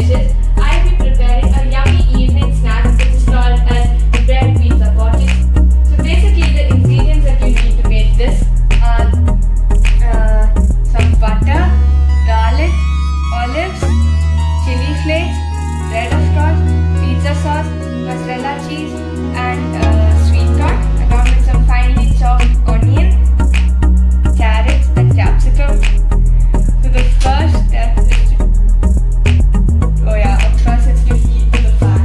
dishes, I'll be preparing a yummy evening snack which is called as bread pizza pottage. So basically the ingredients that you need to make this are some butter, garlic, olives, chili flakes, red of course, pizza sauce, mozzarella cheese and sweet corn along with some finely chopped onion, carrots and capsicum. So the first step is to, of course it's to heat the pan.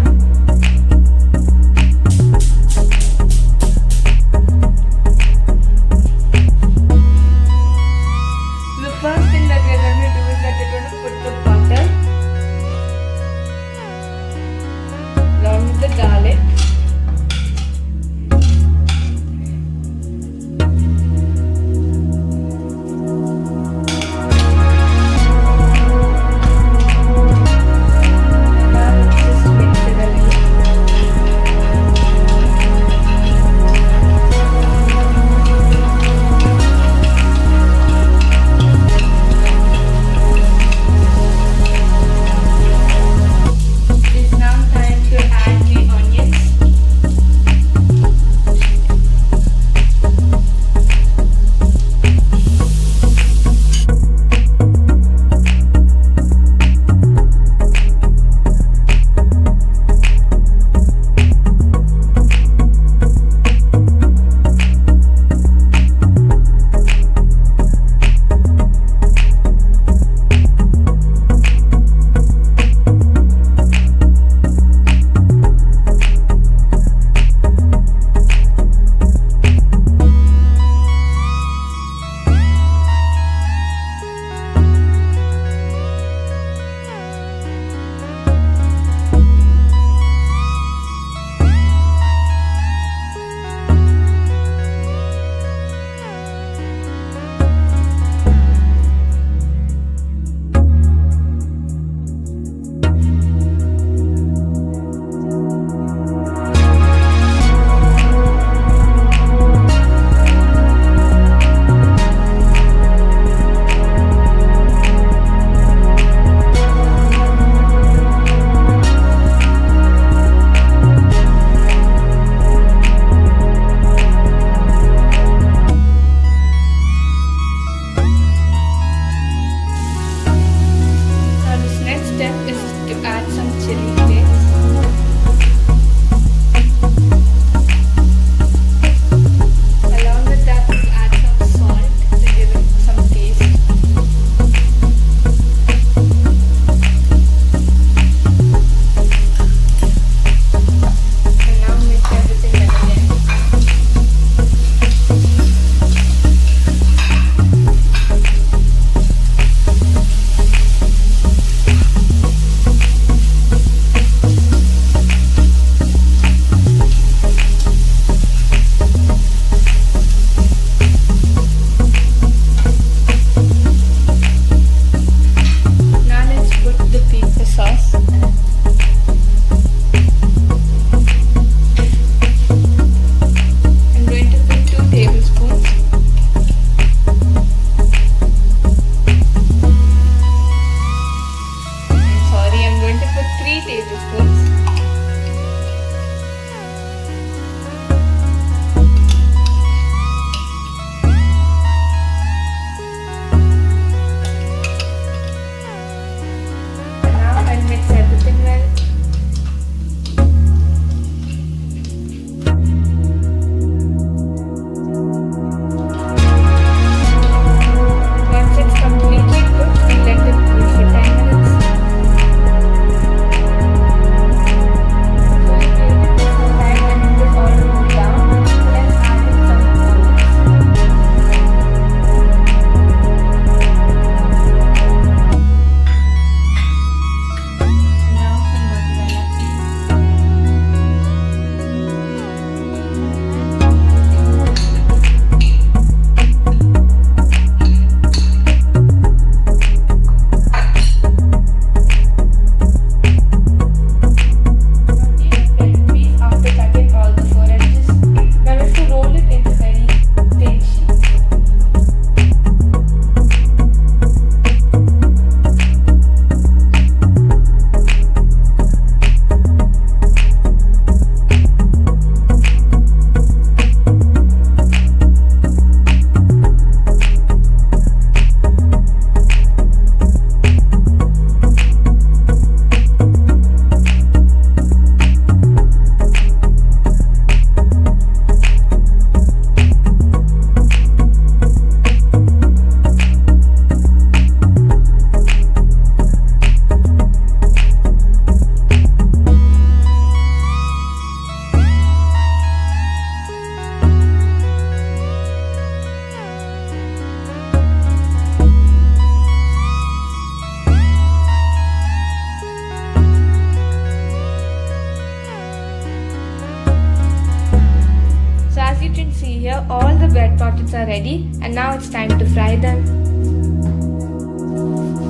see here, all the bread pockets are ready and now it's time to fry them.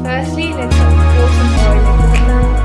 Firstly, let's pour some oil into the pan.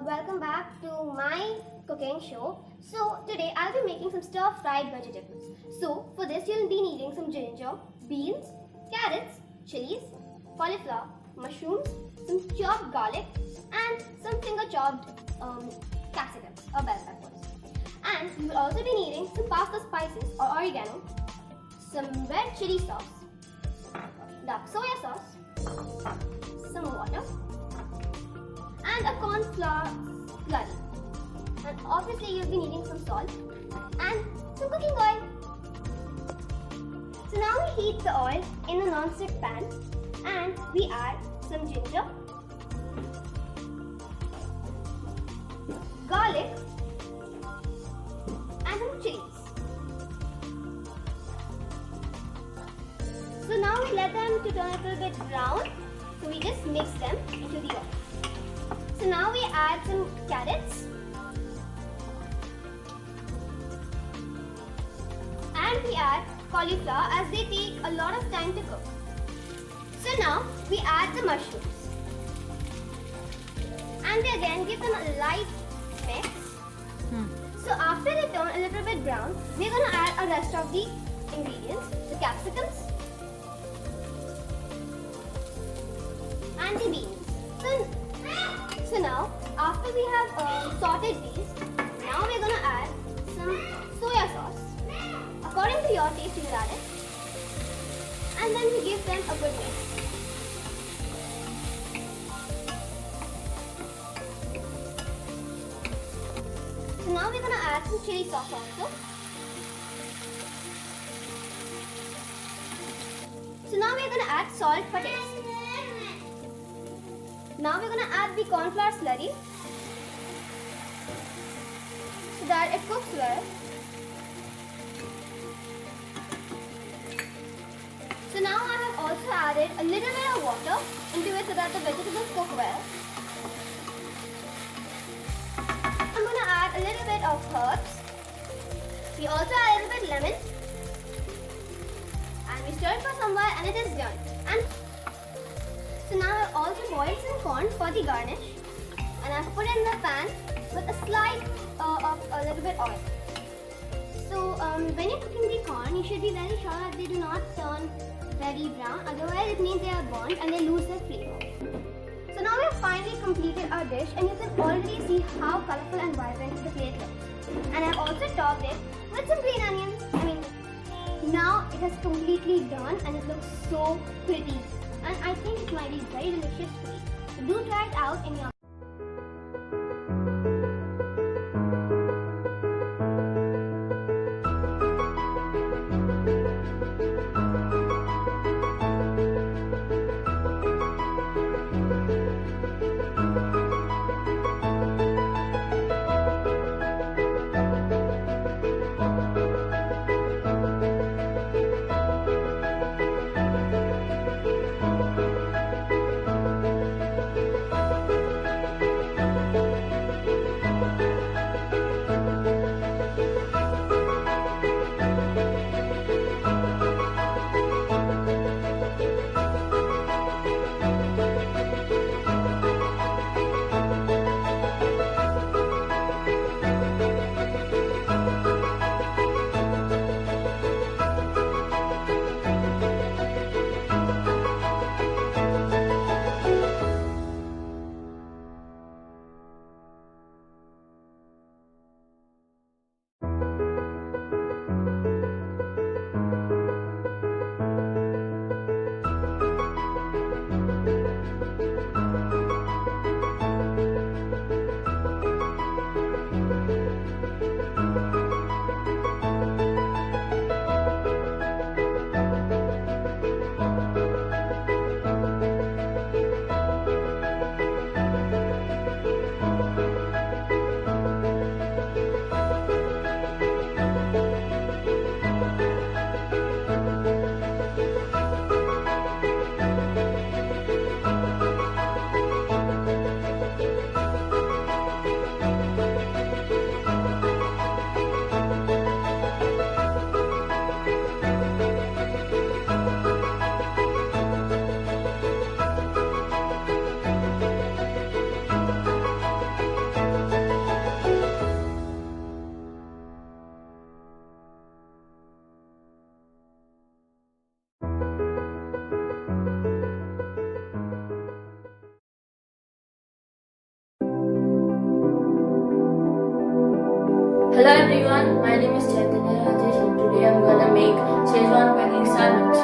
Welcome back to my cooking show. So today I'll be making some stir-fried vegetables. So for this you'll be needing some ginger, beans, carrots, chilies, cauliflower, mushrooms, some chopped garlic and some finger-chopped capsicums or bell peppers. And you will also be needing some pasta spices or oregano, some red chili sauce, dark soya sauce, some water, and a corn flour slurry. And obviously you'll be needing some salt and some cooking oil. So now we heat the oil in a non-stick pan and we add some ginger, garlic and some chilies. So now we let them to turn a little bit brown. So we just mix them into the oil. So now we add some carrots and we add cauliflower as they take a lot of time to cook. So now we add the mushrooms and we again give them a light mix. So after they turn a little bit brown, we're going to add the rest of the ingredients, the capsicums and the beans. So now, after we have sorted these, now we're going to add some soya sauce. According to your taste, you will add it. And then we give them a good mix. So now we're going to add some chili sauce also. So now we're going to add salt for taste. Now we're going to add the corn flour slurry so that it cooks well. So now I have also added a little bit of water into it so that the vegetables cook well. I'm going to add a little bit of herbs. We also add a little bit lemon. And we stir it for some while and it is done. And so now I've also boiled some corn for the garnish and I've put in the pan with a slight of a little bit oil. So when you're cooking the corn, you should be very sure that they do not turn very brown, otherwise it means they are burnt and they lose their flavor. So now we've finally completed our dish and you can already see how colorful and vibrant the plate looks. And I've also topped it with some green onions. Now it has completely done and it looks so pretty. And I think it might be very delicious to eat. So do try it out in your Hello everyone, my name is Chaitanya Rajesh and today I'm gonna make Szechuan paneer sandwich.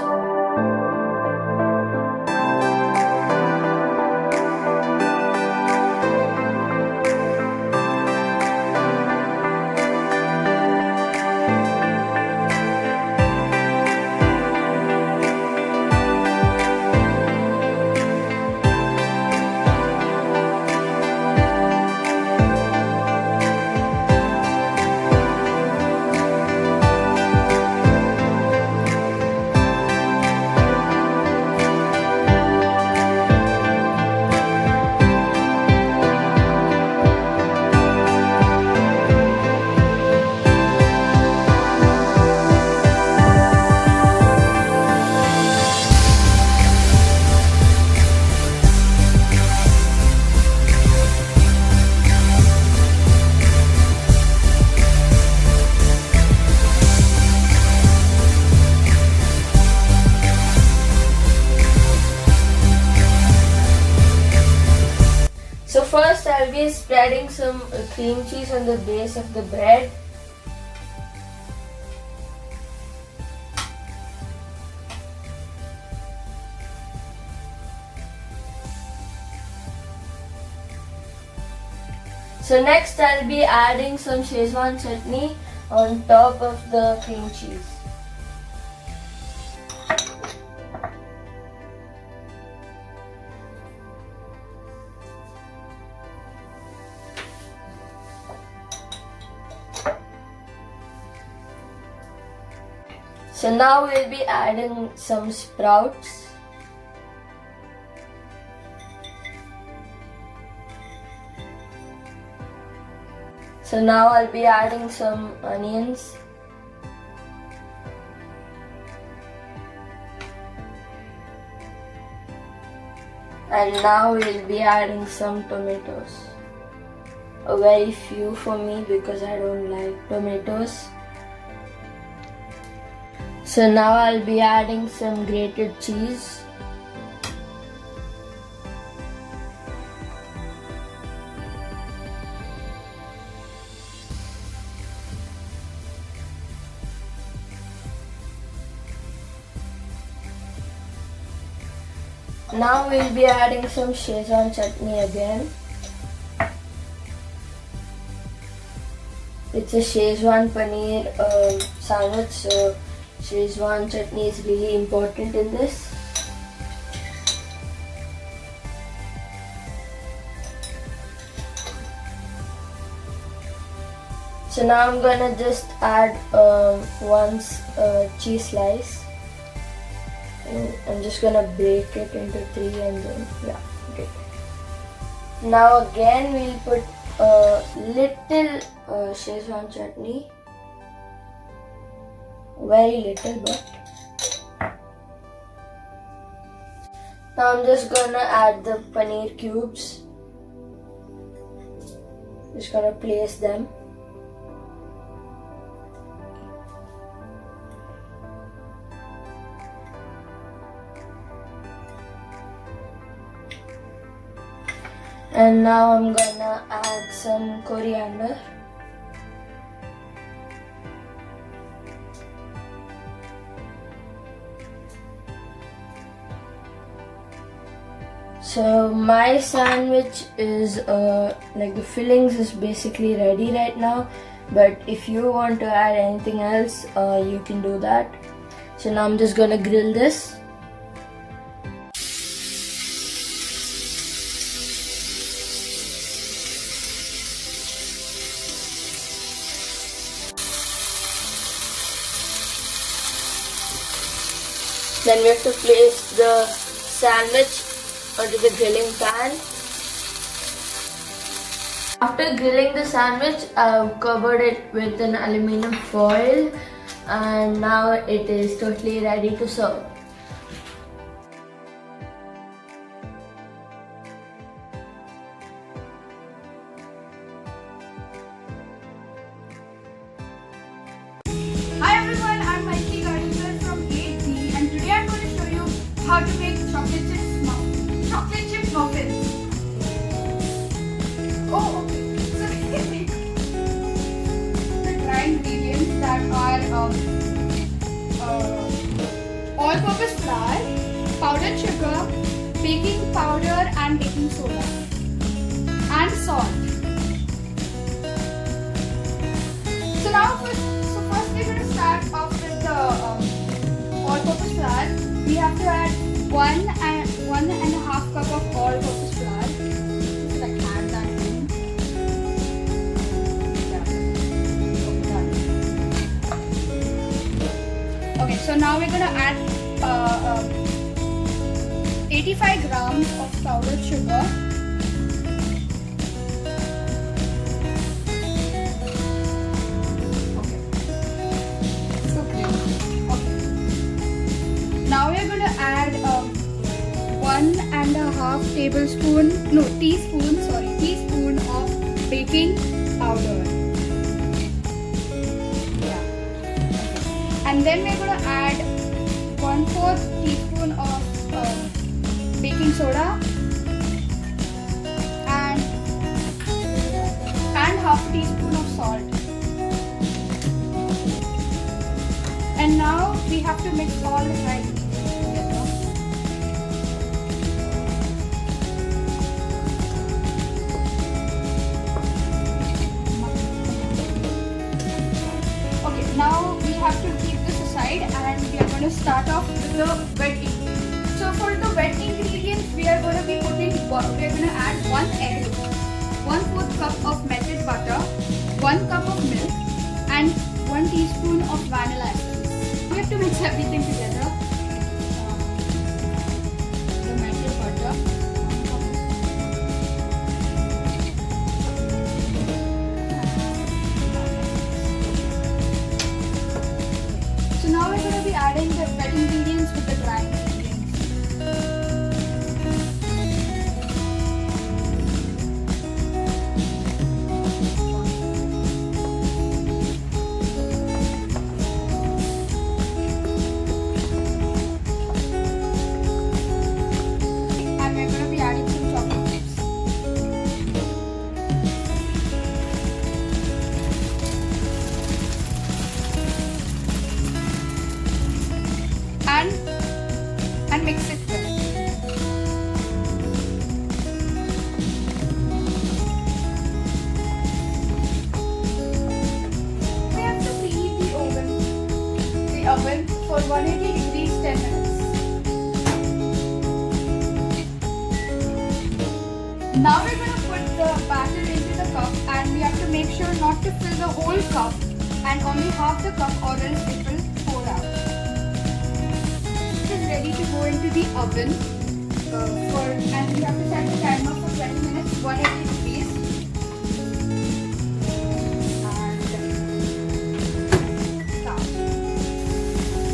So first I'll be spreading some cream cheese on the base of the bread. So next I'll be adding some Szechuan chutney on top of the cream cheese. So now we'll be adding some sprouts. So now I'll be adding some onions. And now we'll be adding some tomatoes. A very few for me because I don't like tomatoes. So now I'll be adding some grated cheese. Now we'll be adding some Szechuan chutney again. It's a Szechuan paneer sandwich, so Szechuan chutney is really important in this. So now I'm gonna just add one cheese slice. And I'm just gonna break it into 3 and then okay. Now again we'll put a little Szechuan chutney. Very little, but now I'm just gonna add the paneer cubes. Just gonna place them. And now I'm gonna add some coriander. So my sandwich is like the fillings is basically ready right now, but if you want to add anything else, you can do that. So now I'm just gonna grill this. Then we have to place the sandwich onto the grilling pan. After grilling the sandwich, I've covered it with an aluminum foil and now it is totally ready to serve. Hi everyone, I'm Maitri Garikar from 8B and today I'm going to show you how to make chocolate chip muffins. Oh, okay. So the all-purpose flour, powdered sugar, baking powder and baking soda, and salt. First we're going to start off with the all-purpose flour. We have to add 1.5 cup of all-purpose flour. Just like add that in. Okay, so now we're going to add 85 grams of powdered sugar. Now we are going to add 1.5 teaspoon of baking powder. Yeah. Okay. And then we are going to add 1/4 teaspoon of baking soda and half a teaspoon of salt. And now we have to mix all the dry ingredients together. Okay, now we have to keep this aside and we are going to start off with the wet ingredients. So for the wet ingredients, we are going to add 1 egg, 1/4 cup of melted butter, 1 cup of milk, and 1 teaspoon of vanilla essence. We have to mix everything together. The melted butter. So now we're going to be adding the wet ingredients with the dry ingredients. And mix it well. We have to preheat the oven for 180 degrees 10 minutes. Now we're going to put the batter into the cup and we have to make sure not to fill the whole cup and only half the cup or else it will pour out. Ready to go into the oven and we have to set the timer for 20 minutes, 180 degrees. And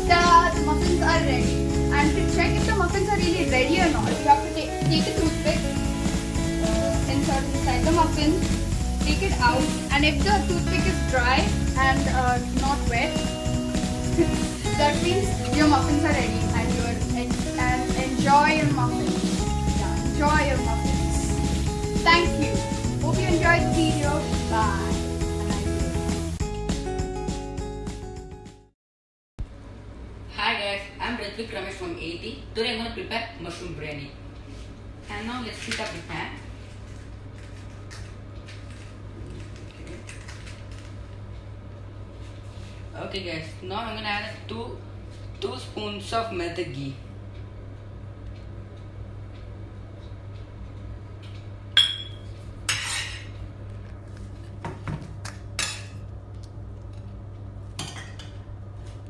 start. The muffins are ready. And to check if the muffins are really ready or not, you have to take a toothpick, insert inside the muffin, take it out, and if the toothpick is dry and not wet, that means your muffins are ready. And enjoy your muffins. Yeah, enjoy your muffins. Thank you. Hope you enjoyed the video. Bye. Hi guys, I'm Ritvik Ramesh from 80. Today I'm going to prepare mushroom biryani. And now let's heat up the pan. Okay guys, now I'm going to add 2 spoons of melted ghee.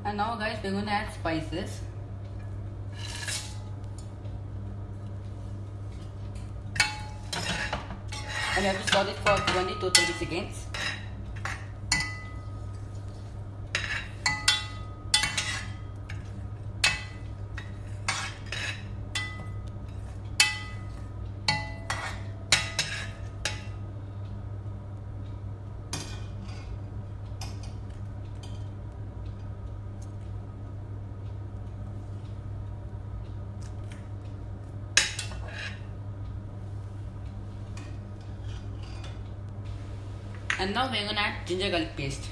And now guys, we're going to add spices. And we have to stir it for 20 to 30 seconds. And now we're going to add ginger garlic paste.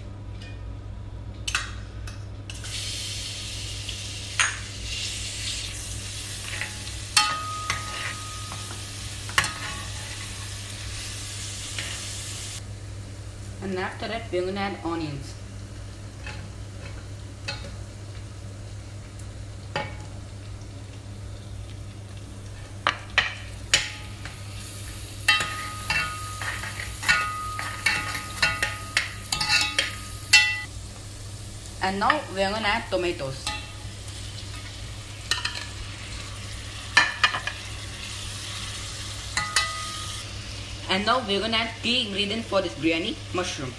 And after that, we're gonna add onions. And now we're gonna add tomatoes. And now we're gonna add key ingredient for this biryani, mushroom.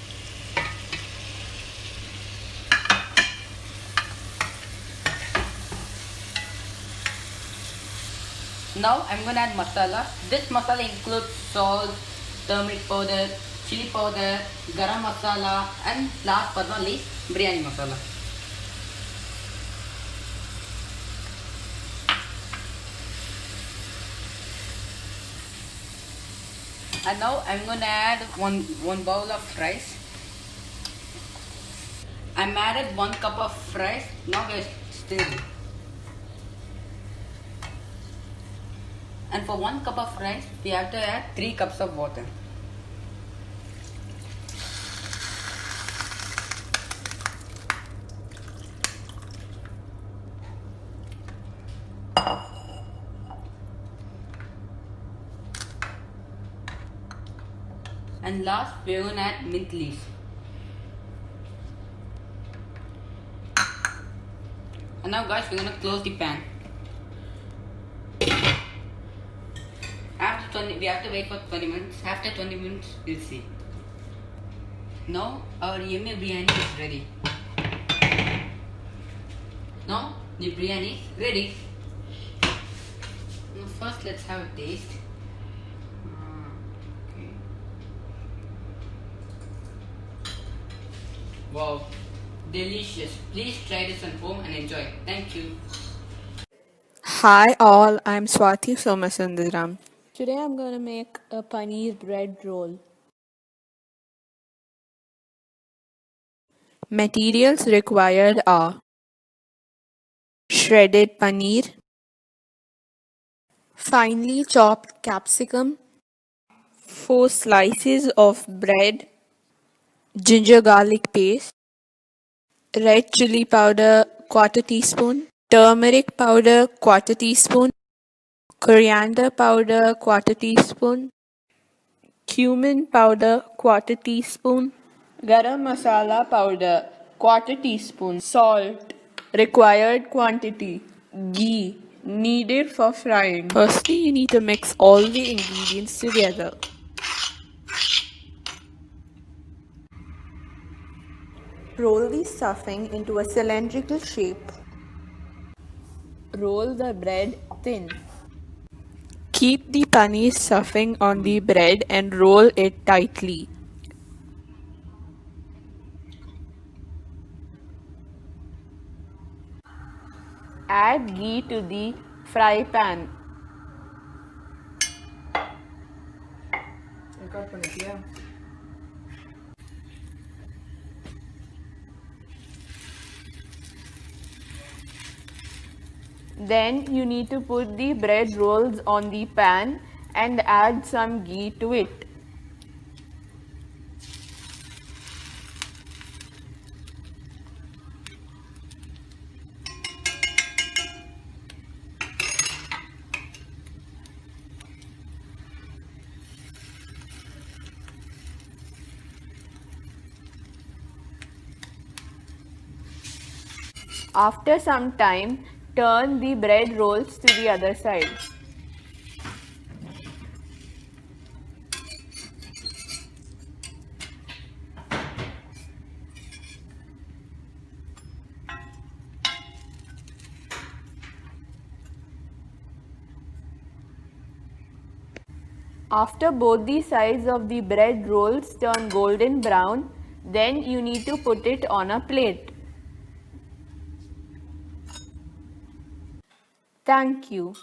Now I'm gonna add masala. This masala includes salt, turmeric powder, chili powder, garam masala, and last but not least, biryani masala. And now I'm gonna add one bowl of rice. I'm added 1 cup of rice. Now we're stirring. And for 1 cup of rice, we have to add 3 cups of water. And last, we're going to add mint leaves. And now guys, we're going to close the pan. After 20, we have to wait for 20 minutes. After 20 minutes, we'll see. Now our yummy biryani is ready. Now the biryani is ready. Now first let's have a taste. Okay. Wow, delicious. Please try this at home and enjoy. Thank you. Hi all, I'm Swati Somasundaram. Today I'm going to make a paneer bread roll. Materials required are shredded paneer, finely chopped capsicum, 4 slices of bread, ginger garlic paste, red chili powder quarter teaspoon, turmeric powder quarter teaspoon, coriander powder quarter teaspoon, cumin powder quarter teaspoon, garam masala powder quarter teaspoon, salt required quantity, ghee needed for frying. Firstly, you need to mix all the ingredients together. Roll the stuffing into a cylindrical shape. Roll the bread thin. Keep the paneer stuffing on the bread and roll it tightly. Add ghee to the fry pan. Then you need to put the bread rolls on the pan and add some ghee to it. After some time, turn the bread rolls to the other side. After both the sides of the bread rolls turn golden brown, then you need to put it on a plate. Thank you.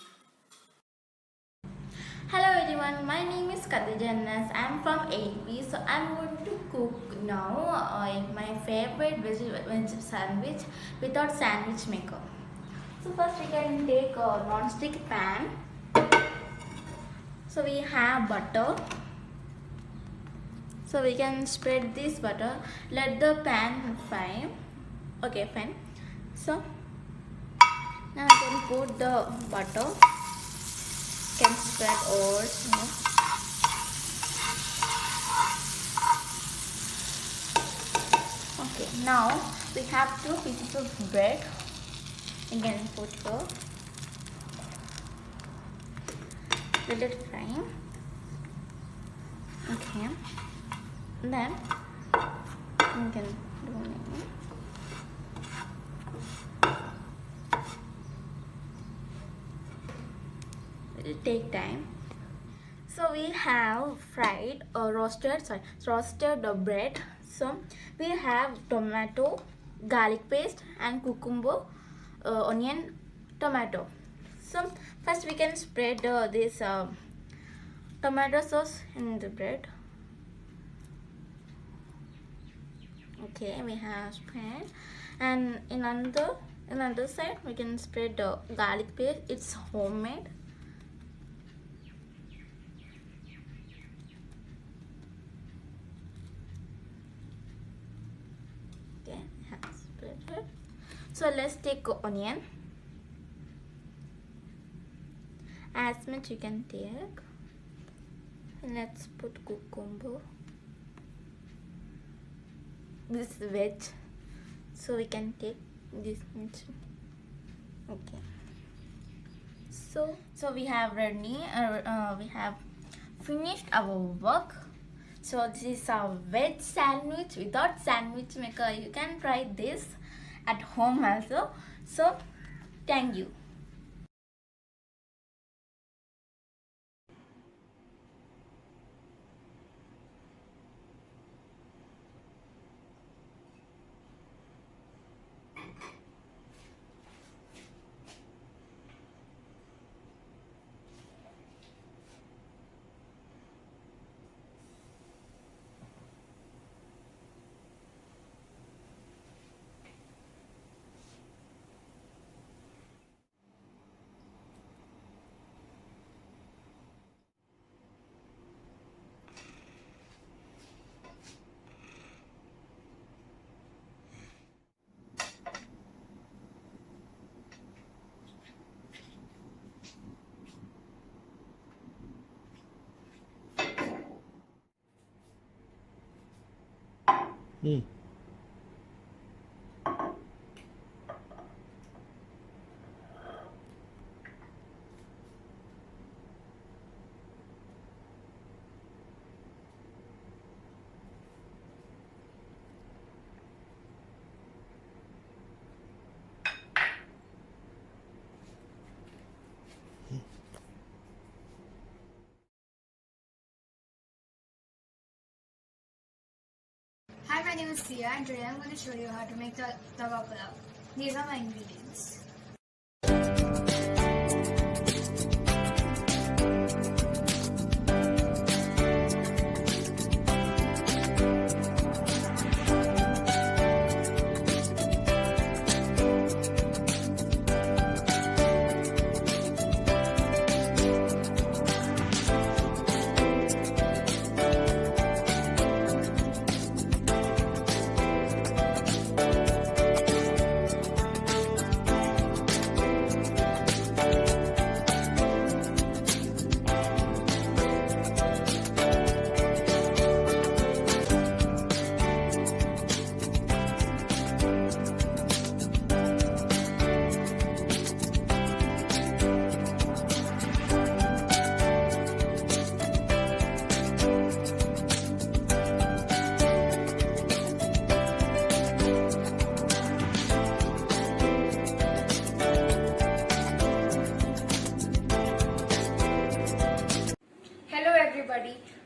Hello everyone, my name is Katijannas. I'm from 8B, so I'm going to cook now my favorite veg sandwich without sandwich maker. So first we can take a non-stick pan. So we have butter, So we can spread this butter. Let the pan fry. Okay, fine. So now I can put the butter. Can spread all. Okay, now we have 2 pieces of bread. Again, put here. Let it fry. Okay. Then you can do maybe. It will take time. So we have fried roasted bread. So we have tomato, garlic paste, and cucumber, onion, tomato. So first we can spread this tomato sauce in the bread. Okay, we have spread, and in another side we can spread the garlic paste. It's homemade. Okay, have spread it. So let's take onion. As much you can take. Let's put cucumber. This veg, so we can take this much. Okay. So we have ready. We have finished our work. So this is a veg sandwich without sandwich maker. You can try this at home also. So thank you. Hi, my name is Sia, and today I'm going to show you how to make the tawa pulao. These are my ingredients.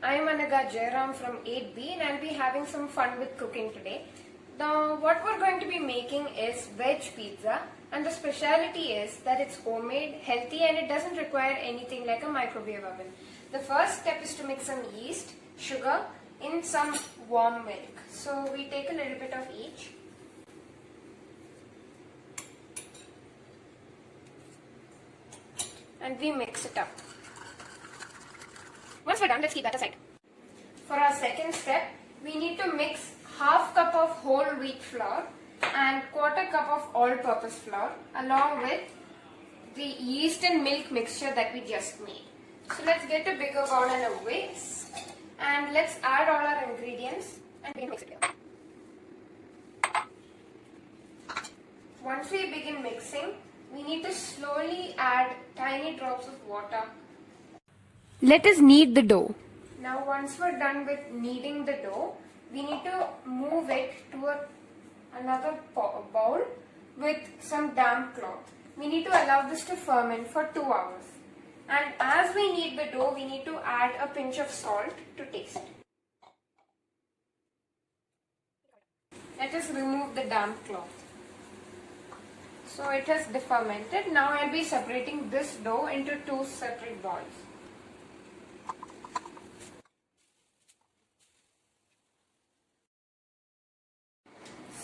I am Anaga Jairam from 8B and I'll be having some fun with cooking today. Now what we're going to be making is veg pizza, and the speciality is that it's homemade, healthy, and it doesn't require anything like a microwave oven. The first step is to mix some yeast, sugar in some warm milk. So we take a little bit of each. And we mix it up. Once we're done, let's keep that aside. For our second step, we need to mix half cup of whole wheat flour and quarter cup of all-purpose flour along with the yeast and milk mixture that we just made. So let's get a bigger bowl and a whisk and let's add all our ingredients and begin mixing it. Once we begin mixing, we need to slowly add tiny drops of water. Let us knead the dough. Now once we're done with kneading the dough, we need to move it to another bowl with some damp cloth. We need to allow this to ferment for 2 hours. And as we knead the dough, we need to add a pinch of salt to taste. Let us remove the damp cloth. So it has defermented. Now I'll be separating this dough into 2 separate balls.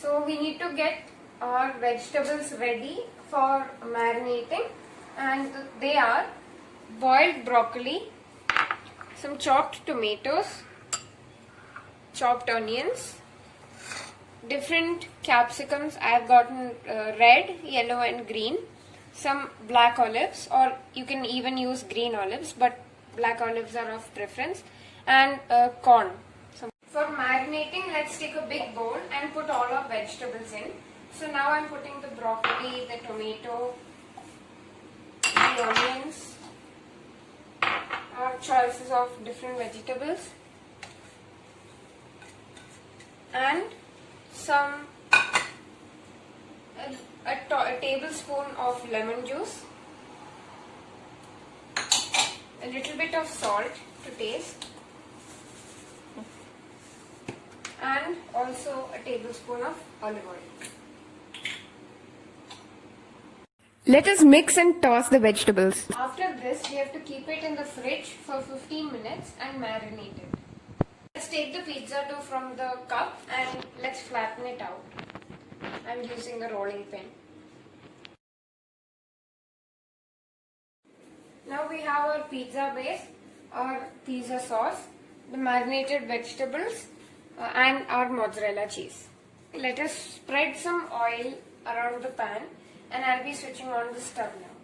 So we need to get our vegetables ready for marinating, and they are boiled broccoli, some chopped tomatoes, chopped onions, different capsicums. I have gotten red, yellow and green, some black olives, or you can even use green olives, but black olives are of preference, and corn. For marinating, let's take a big bowl and put all our vegetables in. So now I'm putting the broccoli, the tomato, the onions, our choices of different vegetables, and some a tablespoon of lemon juice, a little bit of salt to taste, and also a tablespoon of olive oil. Let us mix and toss the vegetables. After this, we have to keep it in the fridge for 15 minutes and marinate it. Let's take the pizza dough from the cup and let's flatten it out. I'm using a rolling pin. Now we have our pizza base, our pizza sauce, the marinated vegetables, and our mozzarella cheese. Let us spread some oil around the pan, and I'll be switching on the stove now.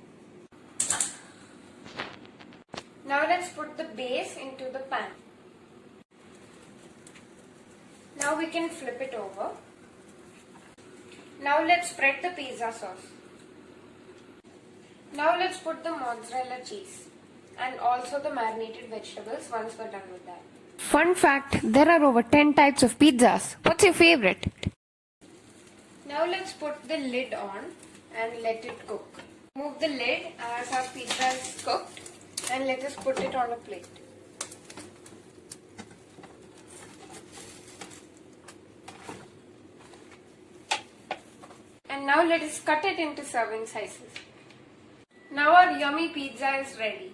Now let's put the base into the pan. Now we can flip it over. Now let's spread the pizza sauce. Now let's put the mozzarella cheese and also the marinated vegetables once we're done with that. Fun fact, there are over 10 types of pizzas. What's your favorite? Now let's put the lid on and let it cook. Move the lid as our pizza is cooked and let us put it on a plate. And now let us cut it into serving sizes. Now our yummy pizza is ready.